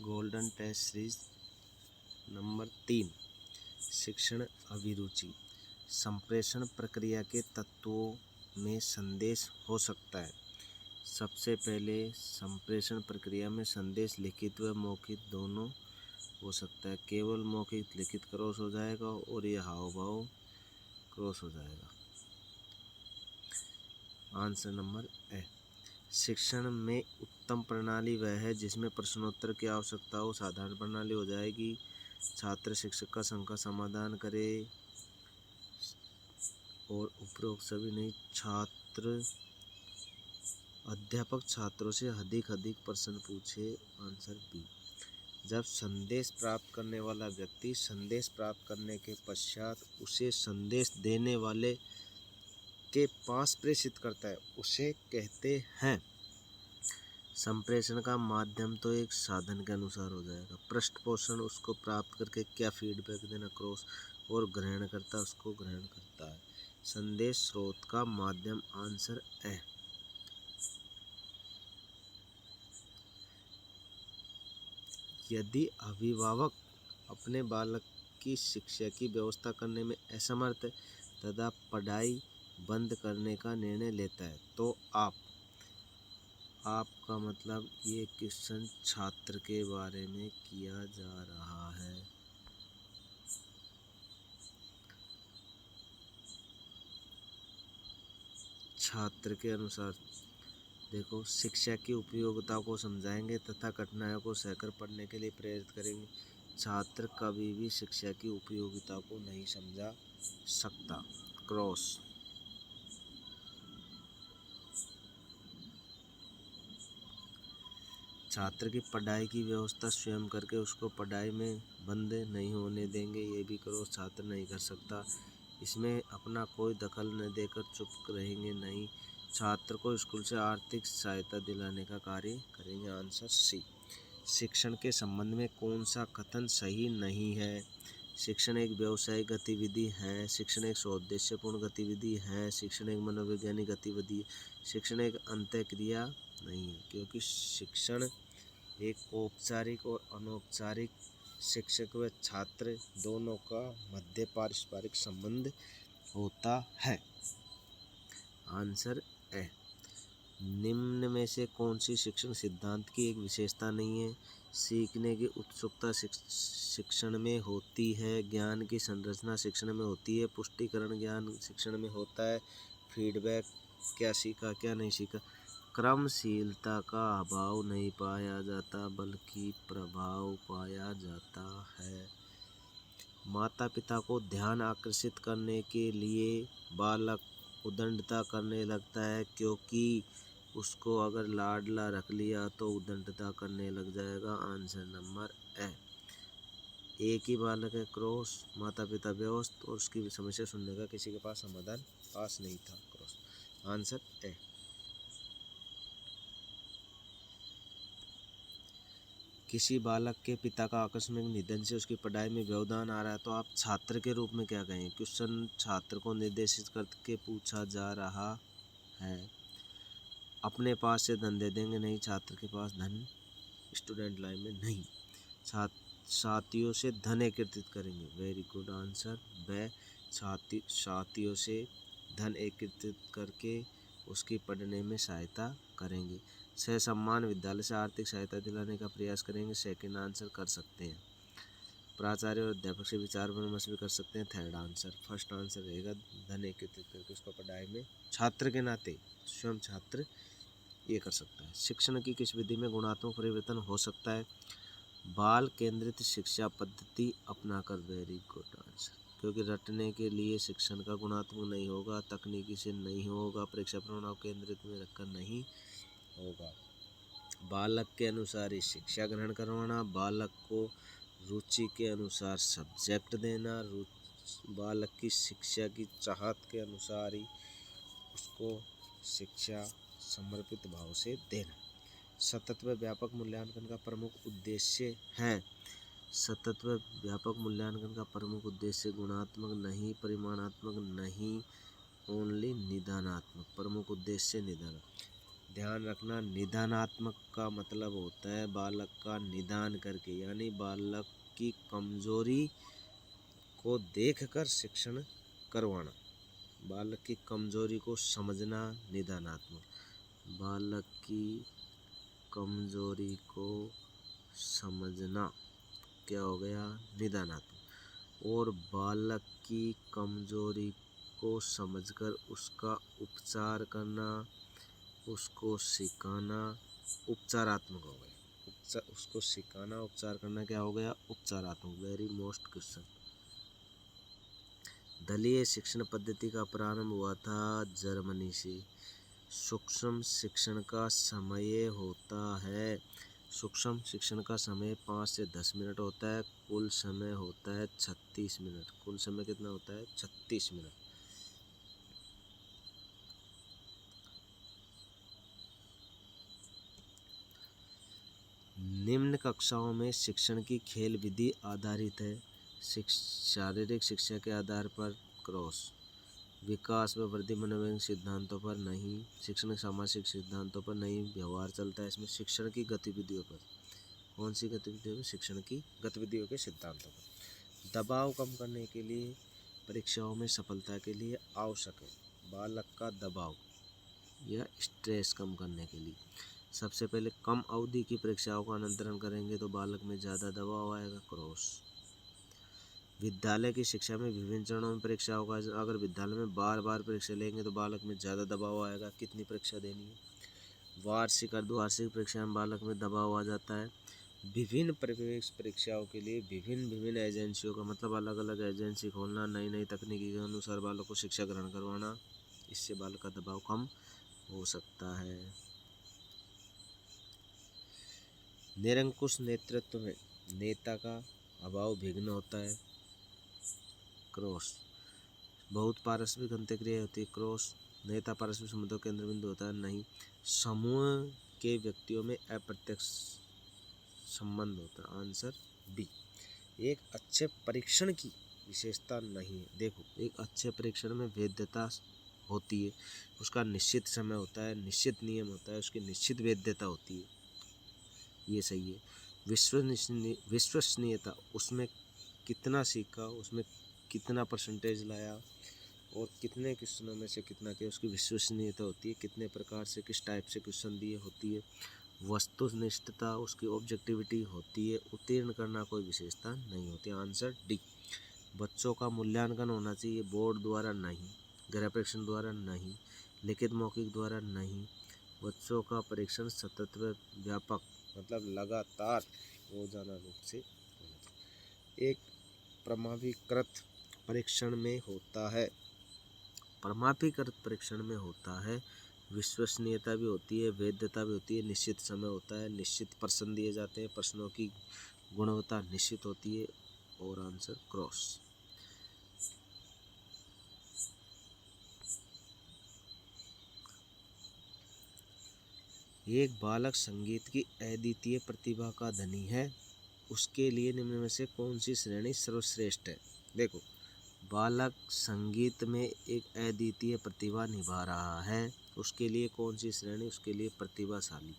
Golden test series number 3 शिक्षण अभिरुचि। संप्रेषण प्रक्रिया के तत्वों में संदेश हो सकता है। सबसे पहले संप्रेषण प्रक्रिया में संदेश लिखित व मौखिक दोनों हो सकता है। केवल मौखिक लिखित क्रॉस हो जाएगा और यह हाव भाव क्रॉस हो जाएगा। Answer number A. शिक्षण में उत्तम प्रणाली वह है जिसमें प्रश्नोत्तर की आवश्यकता हो। साधारण प्रणाली हो जाएगी। छात्र शिक्षक का शंका समाधान करे और उपरोक्त सभी नहीं। अध्यापक छात्रों से अधिक प्रश्न पूछे। Answer B. जब संदेश प्राप्त करने वाला व्यक्ति संदेश प्राप्त करने के पश्चात उसे संदेश देने वाले के पास प्रेषित करता है उसे कहते हैं। संप्रेषण का माध्यम तो एक साधन के अनुसार हो जाएगा। पृष्ठपोषण उसको प्राप्त करके क्या फीडबैक देना क्रॉस, और ग्रहण करता उसको ग्रहण करता है। संदेश स्रोत का माध्यम। Answer A. यदि अभिभावक अपने बालक की शिक्षा की व्यवस्था करने में असमर्थ तथा पढ़ाई बंद करने का निर्णय लेता है तो आपका मतलब ये क्वेश्चन छात्र के बारे में किया जा रहा है। छात्र के अनुसार देखो, शिक्षा की उपयोगिता को समझाएंगे तथा कठिनाइयों को सहकर पढ़ने के लिए प्रेरित करेंगे। छात्र कभी भी शिक्षा की उपयोगिता को नहीं समझा सकता क्रॉस। छात्र की पढ़ाई की व्यवस्था स्वयं करके उसको पढ़ाई में बंद नहीं होने देंगे, ये भी क्रॉस छात्र नहीं कर सकता। इसमें अपना कोई दखल न देकर चुप रहेंगे नहीं। छात्र को स्कूल से आर्थिक सहायता दिलाने का कार्य करेंगे। Answer C. शिक्षण के संबंध में कौन सा कथन सही नहीं है? शिक्षण एक व्यावसायिक गतिविधि है। शिक्षण एक सौद्देश्यपूर्ण गतिविधि है। शिक्षण एक मनोवैज्ञानिक गतिविधि है। शिक्षण एक अंतःक्रिया नहीं है, क्योंकि शिक्षण एक औपचारिक और अनौपचारिक शिक्षक व छात्र दोनों का मध्य पारस्परिक संबंध होता है। Answer A. निम्न में से कौन सी शिक्षण सिद्धांत की एक विशेषता नहीं है? सीखने की उत्सुकता शिक्षण में होती है। ज्ञान की संरचना शिक्षण में होती है। पुष्टिकरण ज्ञान शिक्षण में होता है। फीडबैक क्या सीखा क्या नहीं सीखा। क्रमशीलता का अभाव नहीं पाया जाता बल्कि प्रभाव पाया जाता है। माता पिता को ध्यान आकर्षित करने के लिए बालक उद्दंडता करने लगता है, क्योंकि उसको अगर लाडला रख लिया तो उद्दंडता करने लग जाएगा। Answer number A. एक ही बालक है क्रॉस। माता पिता व्यस्त और उसकी समस्या सुनने का किसी के पास समाधान पास नहीं था क्रॉस। Answer A. किसी बालक के पिता का आकस्मिक निधन से उसकी पढ़ाई में व्यवधान आ रहा है तो आप छात्र के रूप में क्या कहें? क्वेश्चन छात्र को निर्देशित करके पूछा जा रहा है। अपने पास से धन दे देंगे नहीं, छात्र के पास धन स्टूडेंट लाइन में नहीं। साथियों से धन एकत्रित करेंगे। वेरी गुड आंसर ब। साथियों से धन एकत्रित करके उसकी पढ़ने में सहायता करेंगे। सहसम्मान विद्यालय से आर्थिक सहायता दिलाने का प्रयास करेंगे। सेकंड आंसर कर सकते हैं। प्राचार्य और अध्यापक से विचार विमर्श भी कर सकते हैं। Third answer. फर्स्ट आंसर रहेगा धन एकत्रित करके उसको पढ़ाई में छात्र के नाते स्वयं छात्र ये कर सकता है। शिक्षण की किस विधि में गुणात्मक परिवर्तन हो सकता है? बाल केंद्रित शिक्षा पद्धति अपनाकर। Very good answer. क्योंकि रटने के लिए शिक्षण का गुणात्मक नहीं होगा, तकनीकी से नहीं होगा, परीक्षा परिणाम केंद्रित में रखकर नहीं होगा। बालक के अनुसार ही शिक्षा ग्रहण करवाना, बालक को रुचि के अनुसार सब्जेक्ट देना, बालक की शिक्षा की चाहत के अनुसार ही उसको शिक्षा समर्पित भाव से देना। सतत व व्यापक मूल्यांकन का प्रमुख उद्देश्य है। सतत व व्यापक मूल्यांकन का प्रमुख उद्देश्य गुणात्मक नहीं, परिमाणात्मक नहीं, ओनली निदानात्मक। प्रमुख उद्देश्य निदान। ध्यान रखना, निदानात्मक का मतलब होता है बालक का निदान करके, यानी बालक की कमजोरी को देखकर शिक्षण करवाना। बालक की कमजोरी को समझना निदानात्मक। बालक की कमजोरी को समझना क्या हो गया, निदानात्मक। और बालक की कमजोरी को समझकर उसका उपचार करना, उसको सिखाना उपचारात्मक हो गया। उसको सिखाना उपचार करना क्या हो गया, उपचारात्मक। Very most question. दलीय शिक्षण पद्धति का प्रारंभ हुआ था जर्मनी से। सूक्ष्म शिक्षण का समय होता है, सूक्ष्म शिक्षण का समय 5 से 10 मिनट होता है। कुल समय होता है 36 मिनट। कुल समय कितना होता है, 36 मिनट। निम्न कक्षाओं में शिक्षण की खेल विधि आधारित है। शारीरिक शिक्षा के आधार पर क्रॉस। विकास व वृद्धि मनोवैज्ञानिक सिद्धांतों पर नहीं, शिक्षण सामाजिक सिद्धांतों पर नहीं व्यवहार चलता है इसमें। शिक्षण की गतिविधियों पर, कौन सी गतिविधियों पर, शिक्षण की गतिविधियों के सिद्धांतों पर। दबाव कम करने के लिए, परीक्षाओं में सफलता के लिए आवश्यक है। बालक का दबाव या स्ट्रेस कम करने के लिए सबसे पहले कम अवधि की परीक्षाओं का अनंतरण करेंगे तो बालक में ज़्यादा दबाव आएगा, क्रॉस। विद्यालय की शिक्षा में विभिन्न चरणों में परीक्षाओं का, अगर विद्यालय में बार बार परीक्षा लेंगे तो बालक में ज़्यादा दबाव आएगा, कितनी परीक्षा देनी है। वार्षिक अर्धवार्षिक परीक्षा में बालक में दबाव आ जाता है। विभिन्न प्रवेश परीक्षाओं के लिए विभिन्न एजेंसियों का मतलब अलग अलग एजेंसी खोलना, नई नई तकनीकी के अनुसार बालक को शिक्षा ग्रहण करवाना, इससे बालक का दबाव कम हो सकता है। निरंकुश नेतृत्व में नेता का अभाव विघ्न होता है, क्रॉस। बहुत पारस्परिक अंत्यक्रिया होती है, क्रॉस। नेता पारस्परिक संबंधों के केंद्र बिंदु होता है, नहीं। समूह के व्यक्तियों में अप्रत्यक्ष संबंध होता है, आंसर बी। एक अच्छे परीक्षण की विशेषता नहीं है। देखो, एक अच्छे परीक्षण में वैधता होती है, उसका निश्चित समय होता है, निश्चित नियम होता है, उसकी निश्चित वैधता होती है, ये सही है। विश्वसनीयता, उसमें कितना सीखा, उसमें कितना परसेंटेज लाया और कितने क्वेश्चनों में से कितना किया, उसकी विश्वसनीयता होती है। कितने प्रकार से, किस टाइप से क्वेश्चन दिए होती है। वस्तुनिष्ठता, उसकी ऑब्जेक्टिविटी होती है। उत्तीर्ण करना कोई विशेषता नहीं होती, आंसर डी। बच्चों का मूल्यांकन होना चाहिए, बोर्ड द्वारा नहीं, गृह परीक्षण द्वारा नहीं, लिखित मौखिक द्वारा नहीं। बच्चों का परीक्षण सतत व व्यापक मतलब लगातार रोजाना रूप से होना चाहिए। एक प्रमाणीकृत परीक्षण में होता है, प्रमाणीकृत परीक्षण में होता है विश्वसनीयता भी होती है, वैधता भी होती है, निश्चित समय होता है, निश्चित प्रश्न दिए जाते हैं, प्रश्नों की गुणवत्ता निश्चित होती है, और आंसर क्रॉस। एक बालक संगीत की अद्वितीय प्रतिभा का धनी है, उसके लिए निम्न में से कौन सी श्रेणी सर्वश्रेष्ठ है। देखो, बालक संगीत में एक अद्वितीय प्रतिभा निभा रहा है, उसके लिए कौन सी श्रेणी, उसके लिए प्रतिभाशाली।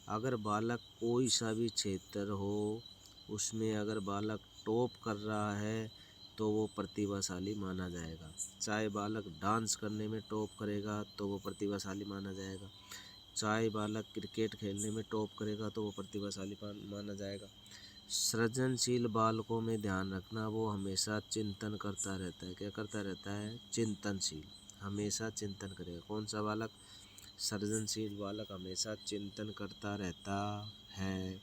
अगर बालक कोई सा भी क्षेत्र हो, उसमें अगर बालक टॉप कर रहा है तो वो प्रतिभाशाली माना जाएगा। चाहे बालक डांस करने में टॉप करेगा तो वो प्रतिभाशाली माना जाएगा, चाहे बालक क्रिकेट खेलने में टॉप करेगा तो वो प्रतिभाशाली माना जाएगा। सृजनशील बालकों में ध्यान रखना, वो हमेशा चिंतन करता रहता है। क्या करता रहता है, चिंतनशील, हमेशा चिंतन करेगा। कौन सा बालक, सृजनशील बालक हमेशा चिंतन करता रहता है।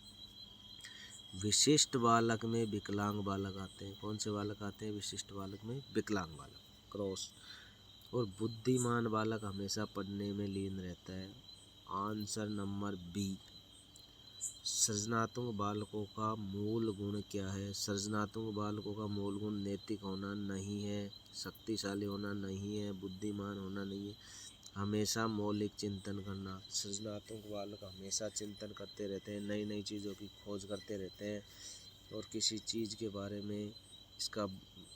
विशिष्ट बालक में विकलांग बालक आते हैं। कौन से बालक आते हैं, विशिष्ट बालक में विकलांग बालक, क्रॉस। और बुद्धिमान बालक हमेशा पढ़ने में लीन रहता है, आंसर नंबर बी। सृजनात्मक बालकों का मूल गुण क्या है, सृजनात्मक बालकों का मूल गुण नैतिक होना नहीं है, शक्तिशाली होना नहीं है, बुद्धिमान होना नहीं है, हमेशा मौलिक चिंतन करना। सृजनात्मक बालक हमेशा चिंतन करते रहते हैं, नई नई चीज़ों की खोज करते रहते हैं और किसी चीज़ के बारे में,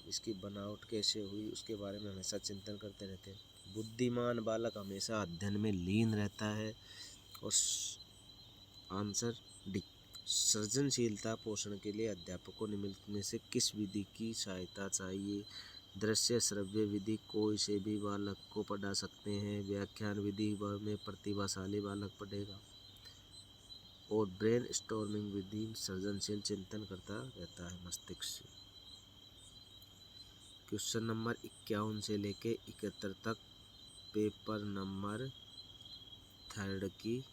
इसकी बनावट कैसे हुई उसके बारे में हमेशा चिंतन करते रहते हैं। बुद्धिमान बालक हमेशा अध्ययन में लीन रहता है, और आंसर डी। सृजनशीलता पोषण के लिए अध्यापक को निम्नलिखित में से किस विधि की सहायता चाहिए? दृश्य श्रव्य विधि, कोई से भी बालक को पढ़ा सकते हैं। व्याख्यान विधि में प्रतिभाशाली बालक पढ़ेगा। और ब्रेन स्टॉर्मिंग विधि सृजनशील चिंतन करता रहता है मस्तिष्क से। क्वेश्चन नंबर 51 से लेके 71 तक पेपर नंबर 3 की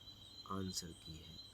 आंसर की है।